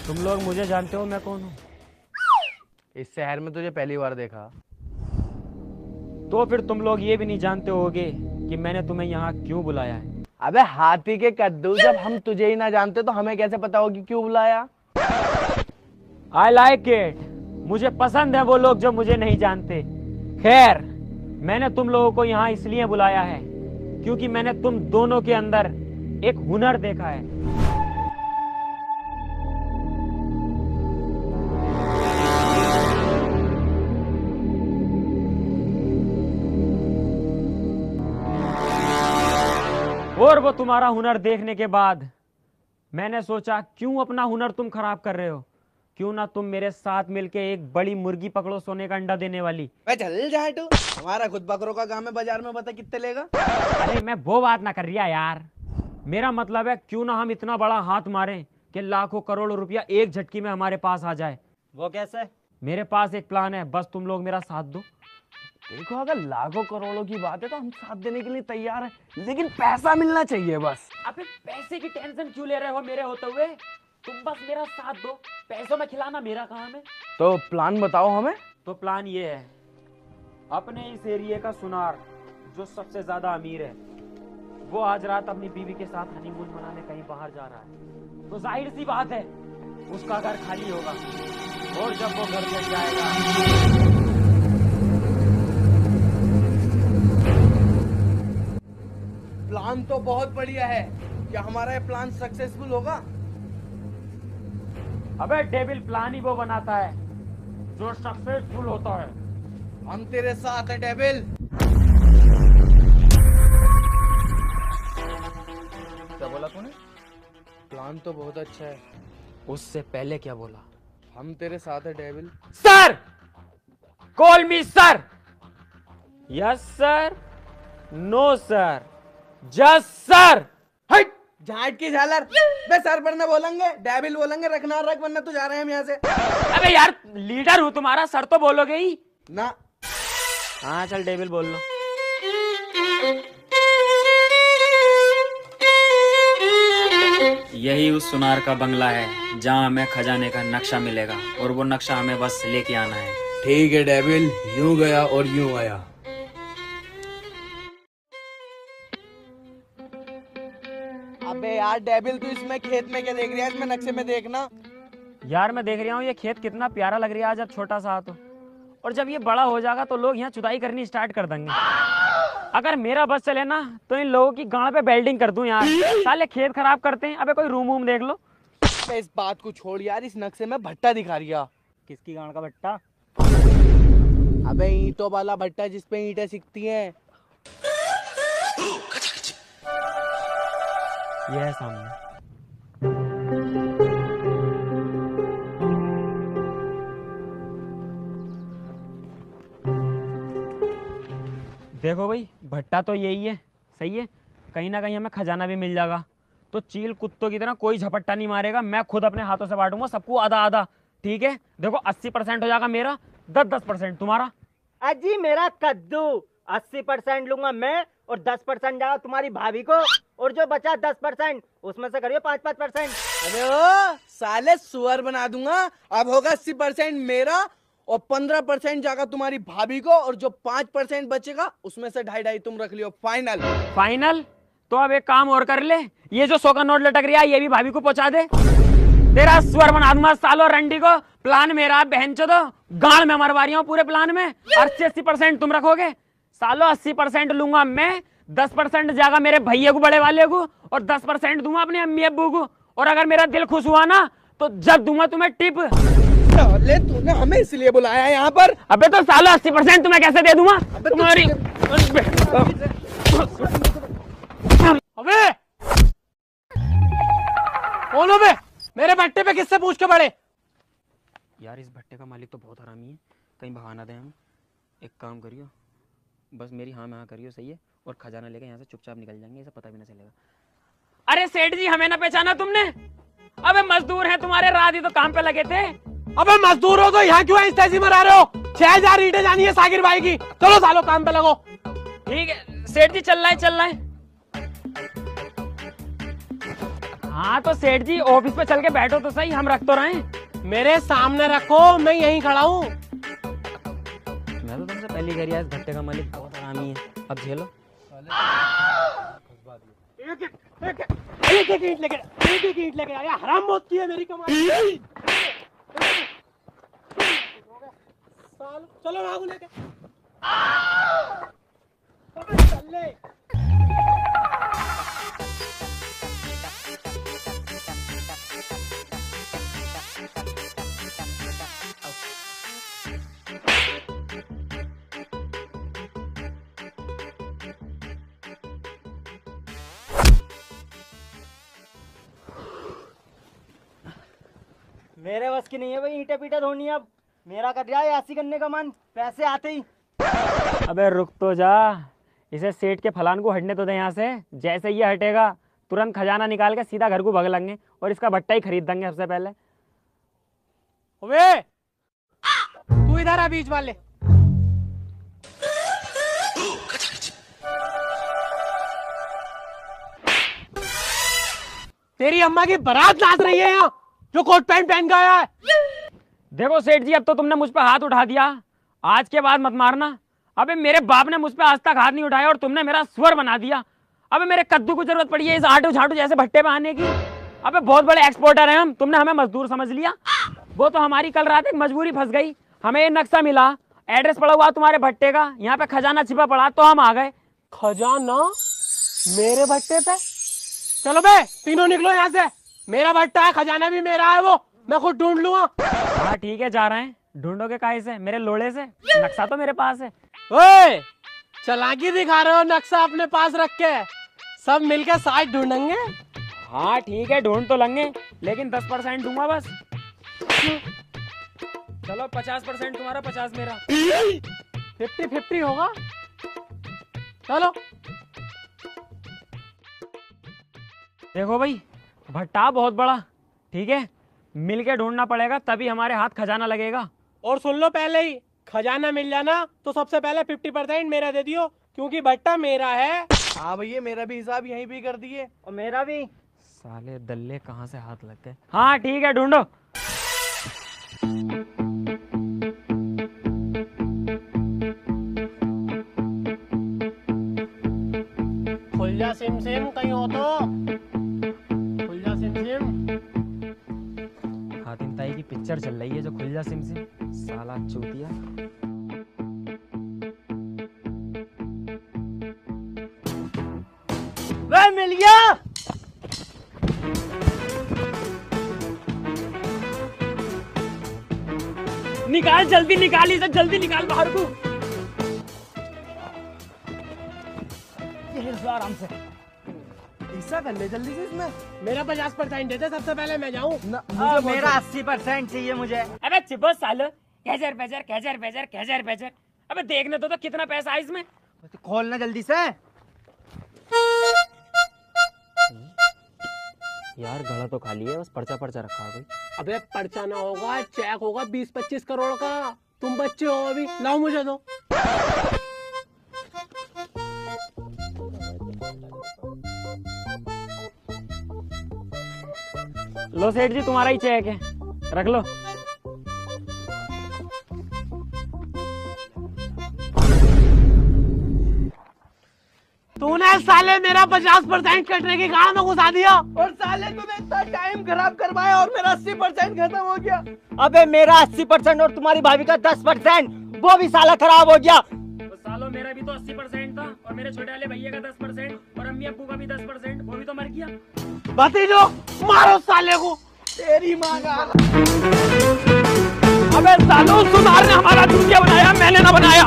तुम लोग मुझे जानते हो मैं कौन हूँ? इस शहर में तुझे पहली बार देखा। तो फिर तुम लोग ये भी नहीं जानते होगे कि मैंने तुम्हें यहाँ क्यों बुलाया है। अबे हाथी के कद्दू, जब हम तुझे ही ना जानते तो हमें कैसे पता होगी क्यों बुलाया? I like it. मुझे पसंद है वो लोग जो मुझे नहीं जानते। खैर, मैंने तुम लोगों को यहाँ इसलिए बुलाया है क्योंकि मैंने तुम दोनों के अंदर एक हुनर देखा है। और वो तुम्हारा हुनर देखने के बाद मैंने सोचा क्यों अपना हुनर तुम खराब कर रहे हो, क्यों ना तुम मेरे साथ मिलके एक बड़ी मुर्गी पकड़ो सोने का अंडा देने वाली। मैं चल जाए तू, हमारा खुद बकरों का काम है, बाजार में बता कितने लेगा? अरे मैं वो बात ना कर रिया यार, मेरा मतलब है क्यों ना हम इतना बड़ा हाथ मारें कि लाखों करोड़ों रुपया एक झटकी में हमारे पास आ जाए। वो कैसे? मेरे पास एक प्लान है, बस तुम लोग मेरा साथ दो। देखो, अगर लाखों करोड़ों की बात है तो हम साथ देने के लिए तैयार हैं, लेकिन पैसा मिलना चाहिए बस। अबे पैसे की टेंशन क्यों ले रहे हो मेरे होते हुए? तुम बस मेरा साथ दो, पैसों में खिलाना मेरा काम है। तो प्लान बताओ हमें। तो प्लान ये है, अपने इस एरिया का सुनार जो सबसे ज्यादा अमीर है वो आज रात अपनी बीवी के साथ हनीमून मनाने कहीं बाहर जा रहा है। तो जाहिर सी बात है उसका घर खाली होगा, और जब वो घर चल जाएगा प्लान तो बहुत बढ़िया है, क्या हमारा ये प्लान सक्सेसफुल होगा? अबे डेविल प्लान ही वो बनाता है जो सक्सेसफुल होता है। हम तेरे साथ है डेविल। क्या बोला तूने? प्लान तो बहुत अच्छा है। उससे पहले क्या बोला? हम तेरे साथ है devil. Sir, call me sir. Yes sir, no sir, just sir. हट, झाट की झालर। बे सर पर ना बोलेंगे, डेविल बोलेंगे, रखना रख, वरना तू जा रहे हैं हम यहाँ से। अबे यार लीडर हूँ तुम्हारा, सर तो बोलोगे ही ना। हाँ चल डेविल बोल लो। यही उस सुनार का बंगला है जहाँ हमें खजाने का नक्शा मिलेगा, और वो नक्शा हमें बस लेके आना है। ठीक है डेविल, यूं गया और यूं आया। अबे यार डेविल, तू इसमें खेत में क्या देख रहा है? इसमें नक्शे में देखना। यार मैं देख रहा हूँ ये खेत कितना प्यारा लग रहा है जब छोटा सा तो, और जब ये बड़ा हो जाएगा तो लोग यहाँ जुताई करनी स्टार्ट कर देंगे। अगर मेरा बस चले ना तो इन लोगों की गांड पे बेल्डिंग कर दूं यार। साले खेत खराब करते हैं। अबे कोई रूम वूम देख लो। इस बात को छोड़ यार, इस नक्शे में भट्टा दिखा रिया। किसकी गांड का भट्टा? अबे ईंटों वाला भट्टा जिसपे ईंटें सिकती हैं। ये है सामने। देखो भाई, भट्टा तो यही है, सही है। कहीं ना कहीं हमें खजाना भी मिल जाएगा। तो चील कुत्तों की तरह कोई झपट्टा नहीं मारेगा, मैं खुद अपने हाथों से बांटूंगा सबको आधा आधा। ठीक है, देखो 80% हो जाएगा मेरा, 10% तुम्हारा। अजी मेरा कद्दू 80% लूंगा मैं, और 10% जाएगा तुम्हारी भाभी को, और जो बचा 10% उसमें से करियो 5-5%। अबे ओ साले, सुअर बना दूंगा। अब होगा 80% मेरा, और 15% जाएगा तुम्हारी भाभी को, और जो 5% बचेगा उसमें से 2.5 तुम रख लियो। फाइनल? फाइनल? तो अब एक काम और कर ले, ये जो 100 का नोट लटक रहा है ये भी भाभी को पहुंचा दे। तेरा स्वर बना दूंगा सालो रंडी को। प्लान मेरा बहनचोदो, गाड़ में मरवा रही हूं पूरे प्लान में। 80% तुम रखोगे सालो, 80% लूंगा मैं, 10% जाएगा मेरे भैया को, बड़े वाले को, और 10% दूंगा अपने अम्मी अब्बू को। और अगर मेरा दिल खुश हुआ ना तो जब दूंगा तुम्हें टिप। ले, तूने हमें इसलिए बुलाया है यहाँ पर? अबे तो सालो 80% तुम्हें कैसे दे दूंगा तुम्हारी। अबे कौन हो बे? मेरे भट्टे पे किससे पूछ के पड़े? यार इस भट्टे का मालिक तो बहुत हरामी है, कहीं बहाना दें हम। एक काम करियो, बस मेरी हाँ में हाँ करियो, सही है, और खजाना लेके यहाँ से चुपचाप निकल जाएंगे, इसे पता भी ना चलेगा। अरे सेठ जी, हमें ना पहचाना तुमने? अबे मजदूर हैं तुम्हारे, रात ही तो काम पे लगे थे। अबे मजदूर हो तो यहाँ क्यों ऐसी मरा रहे हो? 6000 ईंटें जानी है साकिर भाई की। चलो सालो काम पे लगो। ठीक है सेठ जी, चल रहा है चल रहा है। हाँ तो सेठ जी ऑफिस पे चल के बैठो तो सही, हम रख तो रहे हैं। मेरे सामने रखो, मैं यहीं खड़ा हूँ। मैं तो तुमसे पहली कह रहा इस भट्टे का मालिक बहुत हरामी है। अब झेलो। एक एक ईंट लेके आया, हराम मौत की है मेरी कमाई। चलो भागो लेके। चल ले। मेरे बस की नहीं है भाई ईंटे पीटे धोनी। अब मेरा कर रहा है ऐसी करने का मन, पैसे आते ही। अबे रुक तो जा, इसे सेठ के फलान को हटने तो दे यहाँ से। जैसे ये हटेगा तुरंत खजाना निकाल के सीधा घर को भग लेंगे और इसका भट्टा ही खरीद देंगे सबसे पहले। ओए तू इधर आ, बीच वाले। तेरी अम्मा की बारात नाच रही है यहाँ, जो कोट पैंट पहन के आया है। देखो सेठ जी, अब तो तुमने मुझ पे हाथ उठा दिया, आज के बाद मत मारना। अबे मेरे बाप ने मुझ पे आज तक हाथ नहीं उठाया और तुमने मेरा स्वर बना दिया। अबे मेरे कद्दू को जरूरत पड़ी है इस आटू झाटू जैसे भट्टे पे आने की। अबे बहुत बड़े एक्सपोर्टर हैं हम, तुमने हमें मजदूर समझ लिया। वो तो हमारी कल रात एक मजबूरी फंस गई, हमें ये नक्शा मिला, एड्रेस पड़ा हुआ तुम्हारे भट्टे का, यहाँ पे खजाना छिपा पड़ा, तो हम आ गए। खजाना मेरे भट्टे पे? चलो बे तीनों निकलो यहाँ से, मेरा भट्टा है, खजाना भी मेरा है, वो मैं खुद ढूंढ लूंगा। हाँ ठीक है, जा रहे हैं। ढूंढोगे काहे से? मेरे लोड़े से? नक्शा तो मेरे पास है। ओए चालाकी दिखा रहे हो, नक्शा अपने पास रख के सब मिलकर साथ ढूंढेंगे। हाँ ठीक है, ढूंढ तो लेंगे, लेकिन 10% दूंगा बस। चलो 50% तुम्हारा, 50 मेरा। 50-50 होगा। चलो देखो भाई, भट्टा बहुत बड़ा, ठीक है, मिलके ढूंढना पड़ेगा, तभी हमारे हाथ खजाना लगेगा। और सुन लो, पहले ही खजाना मिल जाना तो सबसे पहले 50% मेरा दे दियो, क्योंकि भट्टा मेरा है। हाँ भैया, मेरा भी हिसाब यहीं पे कर दिए। और मेरा भी। साले दल्ले कहाँ से हाथ लग गए। हाँ ठीक है, ढूंढो। खुल जा सिम सिम, कहीं हो तो खुल जा सिम सिम। हातिम ताई की पिक्चर चल रही है जो खुल जा सिम सिम, साला चूतिया। वह मिल गया। निकाल जल्दी, निकाल इसे, जल्दी निकाल बाहर को। आराम से ऐसा कर ले जल्दी से इसमें। मेरा 50% देते, सबसे पहले मैं जाऊँ। मेरा 80% चाहिए मुझे। अबे चिपो सालो, कैजर बेजर कैजर बेजर कैजर बेजर। अबे देखने तो कितना पैसा है इसमें। खोलना जल्दी से। यार गला तो खाली है, बस पर्चा पर्चा रखा है कोई। अबे पर्चा ना होगा, चेक होगा 20-25 करोड़ का। तुम बच्चे हो अभी, लाओ मुझे दो। लो सेठ जी, तुम्हारा ही चेक है, रख लो। तूने साले मेरा 50% कटने की गाड़ में घुसा दिया। और साले तूने इतना टाइम खराब करवाया और मेरा 80% खत्म हो गया। अबे मेरा 80% और तुम्हारी भाभी का 10%, वो भी साला खराब हो गया। तो सालो मेरा भी तो 80% था, और मेरे छोटे वाले भैया का 10%, और अम्मी अब्बू का भी 10%, वो भी तो मर गया। भतीजो मारो साले को। तेरी माँ का। अबे सालो, सुधार ने हमारा चूतिया बनाया, मैंने ना बनाया।